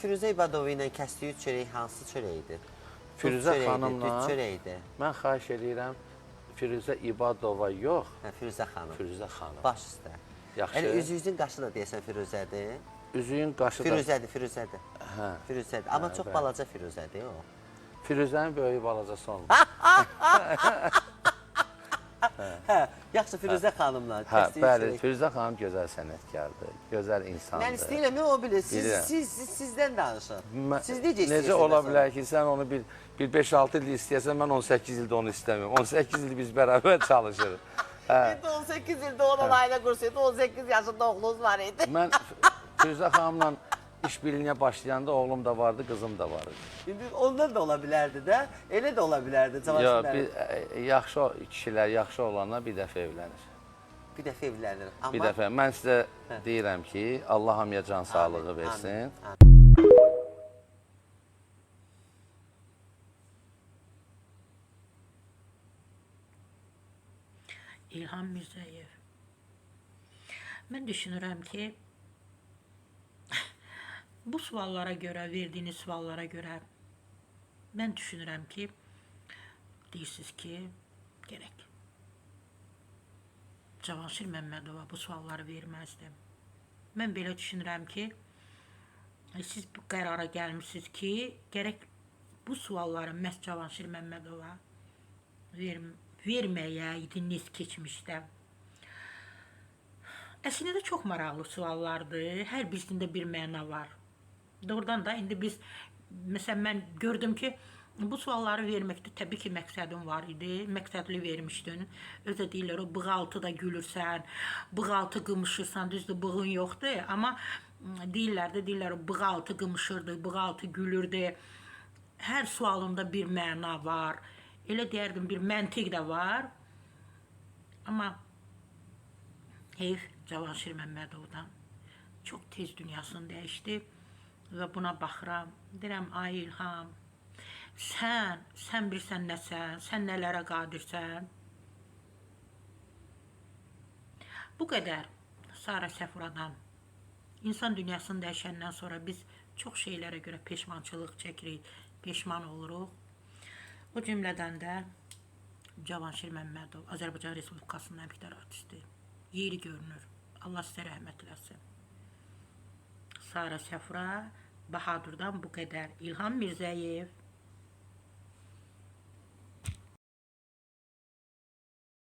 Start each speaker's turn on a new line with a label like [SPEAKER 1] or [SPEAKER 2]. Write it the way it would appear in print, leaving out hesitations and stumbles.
[SPEAKER 1] Firuzə İbadova ilə kəsdiyi çörək hansı çörəkdir?
[SPEAKER 2] Firuzə xanımla
[SPEAKER 1] Düz çörəkdir.
[SPEAKER 2] mən xahiş edirəm, Firuzə İbadova yox,
[SPEAKER 1] Firuzə xanım.
[SPEAKER 2] Firuzə xanım.
[SPEAKER 1] Baş üstə.
[SPEAKER 2] Yaxşı.
[SPEAKER 1] Yəni üzüyün qaşı da deyəsən Firuzədir.
[SPEAKER 2] Üzüyün qaşı da...
[SPEAKER 1] Firuzədir.
[SPEAKER 2] Hə.
[SPEAKER 1] Firuzədir. Amma çox balaca Firuzədir o.
[SPEAKER 2] Firuzənin böyüyü balacası olmur.
[SPEAKER 1] Hə, yaxşı Firuzə xanımla
[SPEAKER 2] Hə,
[SPEAKER 1] kəsdiyi
[SPEAKER 2] bəli,
[SPEAKER 1] çörək.
[SPEAKER 2] Firuzə xanım gözəl sənətkardır, gözəl insandır.
[SPEAKER 1] Mən istəyirəm, o bilir.
[SPEAKER 2] Bilirəm.
[SPEAKER 1] Sizdən danışın. Siz necə istəyirsiniz?
[SPEAKER 2] Necə ola bilər ki, sən onu bir 5-6 il istəyəsən, mən 18 ildə onu istəmirəm. 18 il biz bərabər çalışırıq.
[SPEAKER 1] İndi 18 ildə onun ailə qursuydu, 18 yaşında oğlunuz var idi.
[SPEAKER 2] Mən Firuzə xanımla iş birliğine başlayanda oğlum da vardı, kızım da vardı.
[SPEAKER 1] İndi ondan da ola bilərdi də, elə də ola bilərdi.
[SPEAKER 2] Yox, yaxşı kişilər, yaxşı olanlar bir dəfə evlənir.
[SPEAKER 1] Bir dəfə evlənir. Amma...
[SPEAKER 2] Bir dəfə. Mən sizə deyirəm ki, Allah hamıya can sağlığı versin.
[SPEAKER 3] İlham Mirzəyev. Mən düşünürəm ki, bu suallara görə, verdiyiniz suallara görə mən düşünürəm ki, deyirsiniz ki, gerək. Cavanşir Məmmədova bu sualları verməzdim. Mən belə düşünürəm ki, siz bu qərara gəlmişsiniz ki, gərək bu sualları məhz Cavanşir Məmmədova verməyəydiniz keçmişdə. Əslində də çox maraqlı suallardır. Hər birisində bir məna var. Doğrudan da indi biz, məsələn, mən gördüm ki, bu sualları verməkdə təbii ki, məqsədim var idi. Məqsədli vermişdin. Özə deyirlər, o bığaltı da gülürsən, bığaltı qımışırsan, düzdür, bığın yoxdur. Amma deyirlər, bığaltı qımışırdı, bığaltı gülürdü. Hər sualında bir məna var. Elə deyərdim, bir məntiq də var. Amma heyf Cavanşir Məmmədovdan çox tez dünyasını dəyişdi və buna baxıram. Deyirəm, ay İlham, sən bilirsən nəsən, sən nələrə qadirsən. Bu qədər Sara Səfuradan. İnsan dünyasını dəyişəndən sonra biz çox şeylərə görə peşmançılıq çəkirik, peşman oluruq. O cümlədən də Cavanşir Məmmədov, Azərbaycan Respublikasının əməkdar artisti. Yeri görünür. Allah sizə rəhmət eləsin. Sara Səfura, Bahadurdan bu qədər. İlham Mirzəyev.